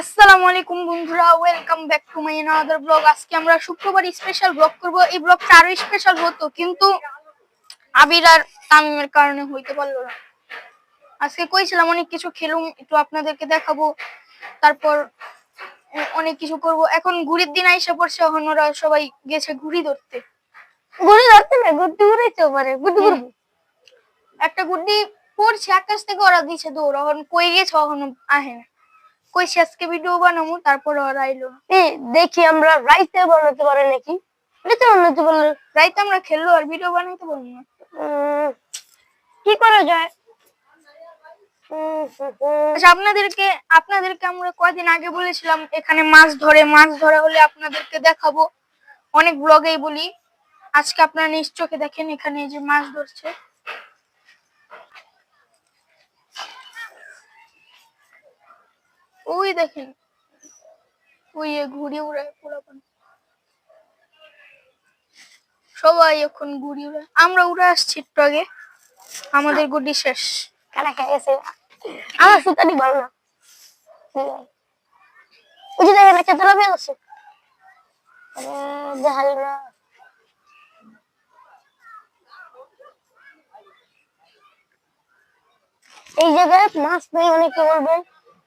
আসসালামু আলাইকুম বন্ধুরা, welcome back to my another blog. আজকে আমরা শুক্রবার স্পেশাল ব্লগ করব। এই ব্লগটা আরো স্পেশাল হতো, কিন্তু আবির আর তামিমের কারণে হইতে পারলো না। আজকে কইছিলাম অনেক কিছু খেলুম, একটু আপনাদেরকে দেখাবো, তারপর অনেক কিছু করব। এখন ঘুড়ির দিন আইসা পড়ছে, এখন ওরা সবাই গেছে ঘুড়ি ধরতে। গুড়ি ধরতে না, গুড্ডি উড়াইতে পারে, গুড্ডি করবো। একটা গুড্ডি পড়ছে আকাশ থেকে, ওরা দিছে দৌড়, এখন কই গেছে, এখন আহে না। কইছি আজকে ভিডিও বানাবো, তারপর ওরা আইলো না। দেখি আমরা রাইতে বানাতে পারে নাকি, রাইতে বানাতে পারলে। রাইতে আমরা খেললো আর ভিডিও বানাইতে পারবো না। কি করা যায়? আচ্ছা, আপনাদেরকে আমরা কয়দিন আগে বলেছিলাম এখানে মাছ ধরা হলে আপনাদেরকে দেখাবো। অনেক ব্লগেই বলি, আজকে আপনারা নিজ চোখে দেখেন এখানে এই যে মাছ ধরছে। ওই দেখেন, ওই ঘুড়ি উড়ায় পোলাপান, সবাই এখন ঘুড়ি উড়ায়। আমরা উড়ে আসছি একটু আগে, আমাদের গুড্ডি শেষ। কারা খাইছে? আমার সুতানি ভালো না। ওই যে দেখেন একটা তলা পেয়ে গেছে, দেখাল না। এই জায়গায় মাছ নেই অনেকে বলবেন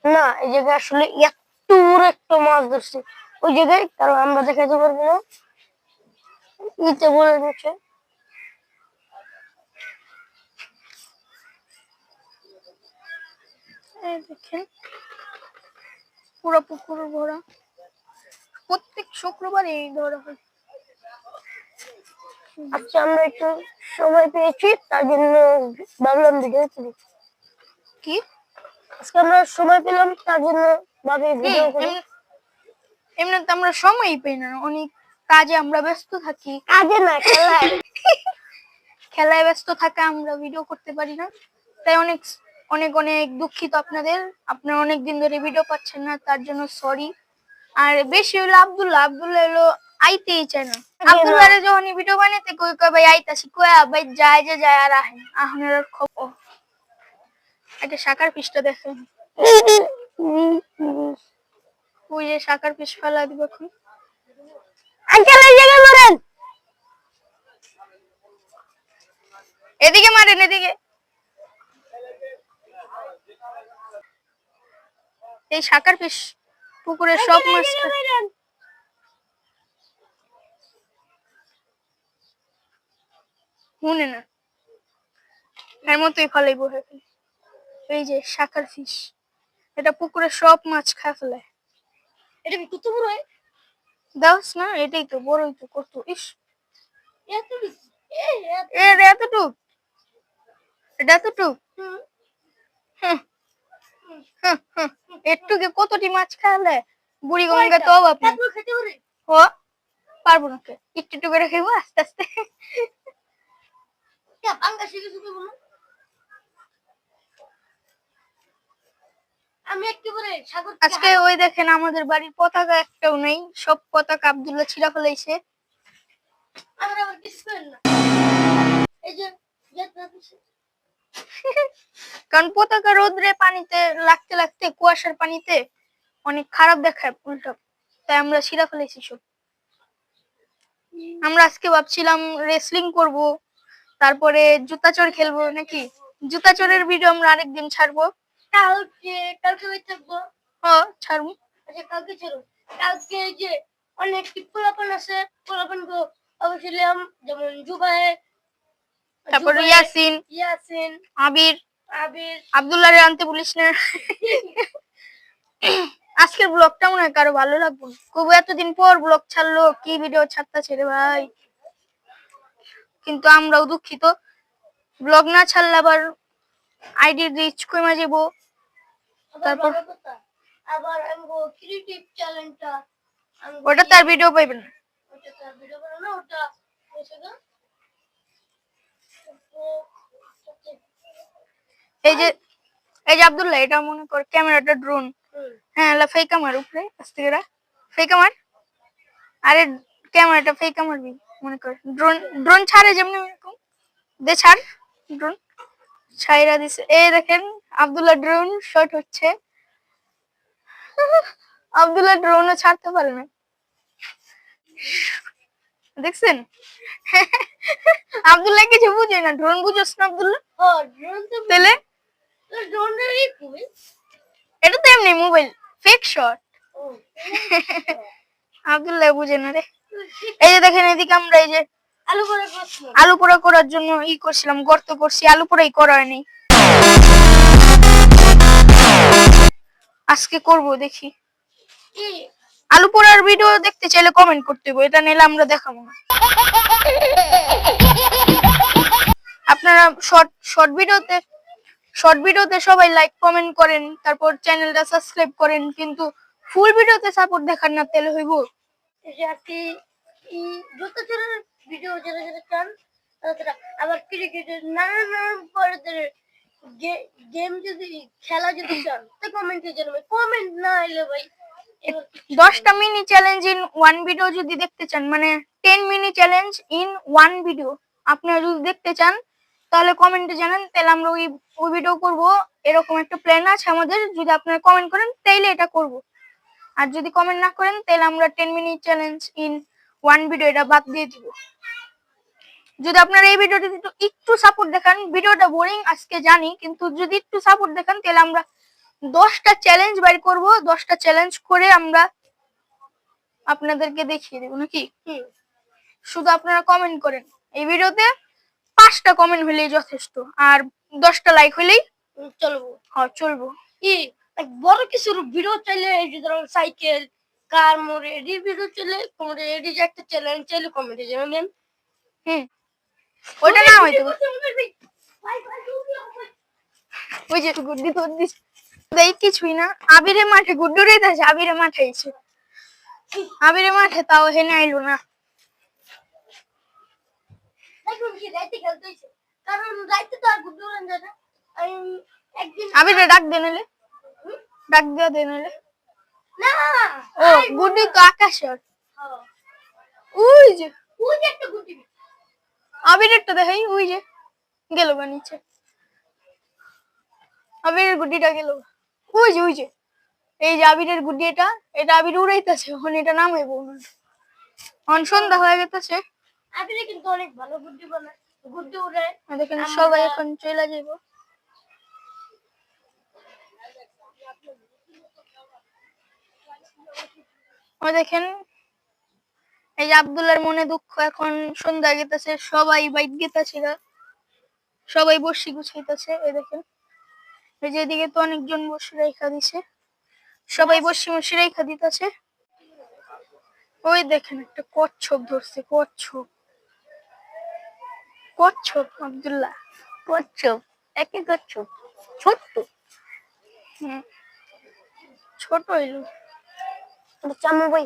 না, এই জায়গায় আসলে এত বড় একটা মাছ ধরছে ওই জায়গায়, কারণ আমরা দেখাতে পারবো না। ইতে বলে দিচ্ছে দেখেন পুরো পুকুর ভরা, প্রত্যেক শুক্রবার এই ধরা হয়। আজকে আমরা একটু সময় পেয়েছি, তার জন্য ভাবলাম ভিডিও করি। কি আজকে আমরা সময় পেলাম, তার জন্য ভাবি ভিডিও করি। এমনি তো আমরা সময়ই পাই না, অনেক কাজে আমরা ব্যস্ত থাকি। কাজে না, খেলায়। খেলায় ব্যস্ত থাকা, আমরা ভিডিও করতে পারি না। তাই অনেক অনেক অনেক দুঃখিত আপনারা অনেক দিন ধরে ভিডিও পাচ্ছেন না, তার জন্য সরি। আর বেশি হলো আব্দুল্লাহ হলো আইতেই চায় না। আব্দুল্লাহ যখন ভিডিও বানাইতে কই কই ভাই আইতাছি, কই ভাই যায় আর আহেন আর খবর। একটা শাকার পিসটা দেখেন, ওই যে শাকার পিস ফেলা দিব এখন। এদিকে মারেন, এদিকে। এই শাকার পিস পুকুরের সব মাছ শুনে না, এর মতোই ফেলাইবো। এই যে শাকার ফিশ, এটা পুকুরের সব মাছ খায় ফেলায়। এটা কি কত বড় হয়? দাওস না, এটাই তো বড়ই তো কত। ইস, এতটুক, এটা এতটুক। একটুকে কতটি মাছ খাওয়ালে বুড়ি গঙ্গা তো অভাব নেই। ও পারবো না, একটু একটু করে খাইবো আস্তে আস্তে। আজকে ওই দেখেন আমাদের বাড়ির পতাকা একটাও নেই, সব পতাকা আব্দুল্লাহ ছিঁড়া ফেলাইছে। কারণ পতাকা রোদ্রে পানিতে লাগতে লাগতে, কুয়াশার পানিতে অনেক খারাপ দেখায় উল্টা, তাই আমরা ছিঁড়া ফেলেছি সব। আমরা আজকে ভাবছিলাম রেসলিং করব, তারপরে জুতা চোর খেলবো নাকি। জুতা চোরের ভিডিও আমরা আরেকদিন ছাড়বো। কালকে থাকবো। হ্যাঁ ছাড়বো। আচ্ছা কালকে ছাড়ো। কালকে যে অনেক পোলাপান আছে, পোলাপান গো অবশ্যই যেমন জুবাই, তারপর ইয়াসিন আবির আব্দুল্লাহ আনতে বলিস না। আজকের ব্লগটা মনে হয় কারো ভালো লাগবে, কবু এতদিন পর ব্লগ ছাড়লো, কি ভিডিও ছাড়তেছে রে ভাই। কিন্তু আমরাও দুঃখিত, ব্লগ না ছাড়লে আবার আইডি রিচ কমে যাবো। তারপর আবার আমগো ক্রিয়েটিভ চ্যানেলটা, ওটা তার ভিডিও পাইবেন না, ওটা তার ভিডিও বানানো না, ওটা এসেগা। এই যে আব্দুল্লাহ, এটা মনে কর ক্যামেরাটা ড্রোন। হ্যাঁ ফেক আমার উপরে আস্তে করে ফেক আমার, আরে ক্যামেরাটা ফেক মারবি, মনে কর ড্রোন ছাড়ে যেমন এরকম দে, ছাড় ড্রোন ছাইরা দিছে। এই দেখেন আব্দুল্লাহ ড্রোন শট হচ্ছে। আব্দুল্লাহ ড্রোনও ছাড়তে পারে না, দেখছেন? আব্দুল্লাহ কিছু বুঝে না, ড্রোন বুঝোস না আব্দুল্লাহ? তাহলে এটা তো এমনি মোবাইল ফেক শট। আব্দুল্লাহ বুঝে না রে। এই যে দেখেন এদিকে আমরা এই যে আলু পোড়া করার জন্য করছিলাম, গর্ত করছি, আলু পোড়াই করা হয়নি, আজকে করব দেখি। আলু পোড়ার ভিডিও দেখতে চাইলে কমেন্ট করতে হবে, এটা নিলে আমরা দেখাবো না। আপনারা শর্ট ভিডিওতে সবাই লাইক কমেন্ট করেন, তারপর চ্যানেলটা সাবস্ক্রাইব করেন, কিন্তু ফুল ভিডিওতে সাপোর্ট দেখান না, তাহলে হইব? ভিডিও যারা যারা চান তারা আবার ক্রিকেটের নানান পর্যায়ের গেম যদি খেলা যদি চান তো কমেন্টে জানাবেন। কমেন্ট না এলে ভাই 10টা mini challenge in one video যদি দেখতে চান, মানে 10 mini challenge in one video আপনারা যদি দেখতে চান, তাহলে কমেন্টে জানান, তাহলে আমরা ওই ভিডিও করব। এরকম একটা প্ল্যান আছে আমাদের, যদি আপনারা কমেন্ট করেন তাইলে এটা করব। আর যদি কমেন্ট না করেন তাহলে আমরা 10 minute challenge in one video এটা বাদ দিয়ে দিব। যদি আপনারা এই ভিডিওটি একটু সাপোর্ট দেখান, ভিডিওটা বোরিং আজকে জানি, কিন্তু যদি একটু সাপোর্ট দেখান তাহলে আমরা 10টা চ্যালেঞ্জ বাইর করব। 10টা চ্যালেঞ্জ করে আমরা আপনাদেরকে দেখিয়ে দেব নাকি? শুধু আপনারা কমেন্ট করেন, এই ভিডিওতে 5টা কমেন্ট হলেই যথেষ্ট, আর 10টা লাইক হলেই চলবো। হ্যাঁ চলবো। বড় কিছুর ভিডিও চাইলে এই যে ধরুন সাইকেল কার মোড়ে এডি ভিডিও চাইলে কমেন্টে এডি যে একটা চ্যালেঞ্জ চাইলে কমেন্টে জানাবেন। ওটা না হয়তো ওই যে গুড্ডি তো দিস দেই কিছুই না। আবিরে মাঠে গুড্ডু রে আছে, আবিরে মাঠে এসে আবিরে মাঠে তাও হেনে আইলো না। দেখুন কি রাইতে খেলতে হইছে, কারণ রাইতে তো আর গুড্ডু রান যায় না। একদিন আবিরে ডাক দে নলে, ডাক দে নলে। না ও গুড্ডি তো আকাশের, ওই যে একটা গুড্ডি আবিরেরটা দেখাই, ওই যে গেল গা নিচে, আবিরের গুড্ডিটা গেল। ওই যে এই যে আবিরের গুড্ডি, এটা আবির উড়াইতেছে, এখন এটা নামাইবো না, এখন সন্ধ্যা হয়ে গেছে। আবিরে কিন্তু অনেক ভালো গুড্ডি বানায়, গুড্ডি উড়ায়। দেখেন সবাই এখন চলে যাইব। দেখেন এই যে আব্দুল্লাহর মনে দুঃখ, এখন সন্ধ্যা গেতেছে, সবাই বাইক গেতেছে, সবাই বসি গুছাইতেছে। এই দেখেন এই যে এদিকে তো অনেকজন বসে রেখা দিছে, সবাই বসে বসে রেখা দিতেছে। ওই দেখেন একটা কচ্ছপ ধরছে, কচ্ছপ আব্দুল্লাহ, কচ্ছপ একে কচ্ছপ ছোট্ট ছোট হইলো চামু ভাই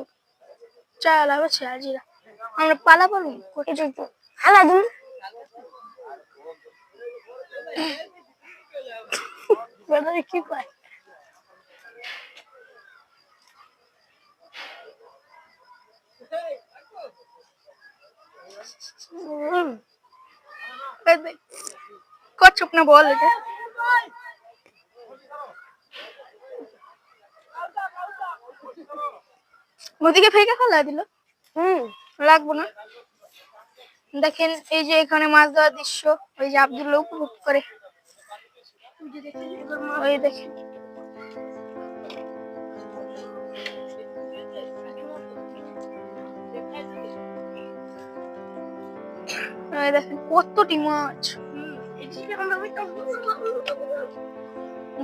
চাল আছে আজিরা, আমরা পালা পালু হালা দিন কি পায়। কচ্ছপ না বল এটা, ওদিকে ফেকে ফেলা দিল, লাগবো না। দেখেন এই যে এখানে মাছ ধরার দৃশ্য, ওই যে আব্দুল্লাহ উপভোগ করে, ওই দেখেন দেখেন কতটি মাছ,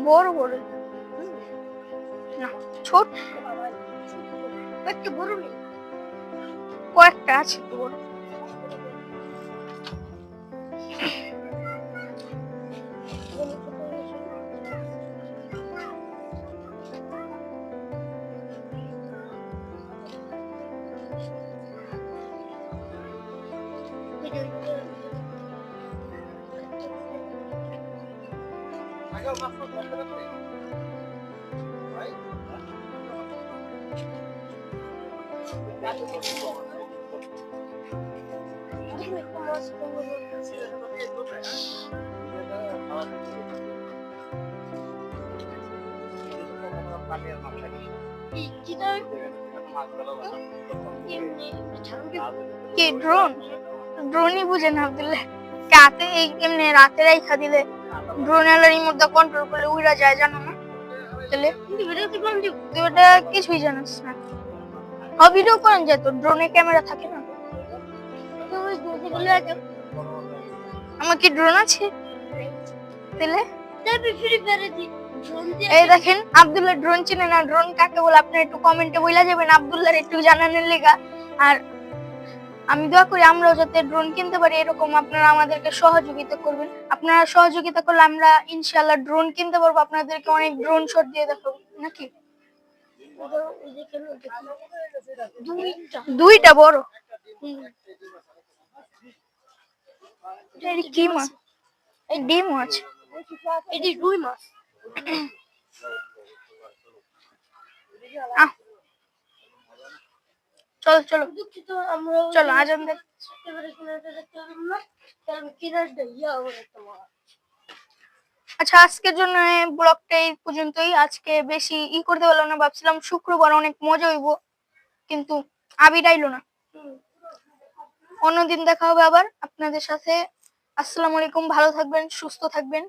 বড় বড় না ছোট, একটু বড় নেই, কয়েকটা আছে তো বড়। কি ড্রোন? ড্রোনই বুঝে না আব্দুল্লাহ। কাতে এই এমনি রাতে রাইখা দিলে ড্রোন এর রিমোট দা কন্ট্রোল করলে উড়া যায়, জানো না? তাহলে তুই ওটা কিছুই জানিস না। ভিডিও করেন যায় তো, ড্রোনে ক্যামেরা থাকে না? আমার কি ড্রোন আছে? তাহলে এই দেখেন আব্দুল্লাহ ড্রোন চিনে না। ড্রোন কাকে বলে আপনারা একটু কমেন্টে বইলা যাবেন, আব্দুল্লাহর একটু জানানোর লেগা। আর আমি দোয়া করি আমরাও যাতে ড্রোন কিনতে পারি, এরকম আপনারা আমাদেরকে সহযোগিতা করবেন। আপনারা সহযোগিতা করলে আমরা ইনশাআল্লাহ ড্রোন কিনতে পারবো, আপনাদেরকে অনেক ড্রোন শট দিয়ে দেখাবো নাকি? দুইটা বড়। এটা কি মাছ? এই ডিম মাছ। এটি রুই মাছ। চলো চলো আমরা চলো আজান দেখ। আচ্ছা, আজকের জন্য ব্লগটা এই পর্যন্তই। আজকে বেশি করতে পারলাম না, ভাবছিলাম শুক্রবার অনেক মজা হইব, কিন্তু আবির আইলো না। অন্যদিন দেখা হবে আবার আপনাদের সাথে। আসসালামু আলাইকুম, ভালো থাকবেন, সুস্থ থাকবেন।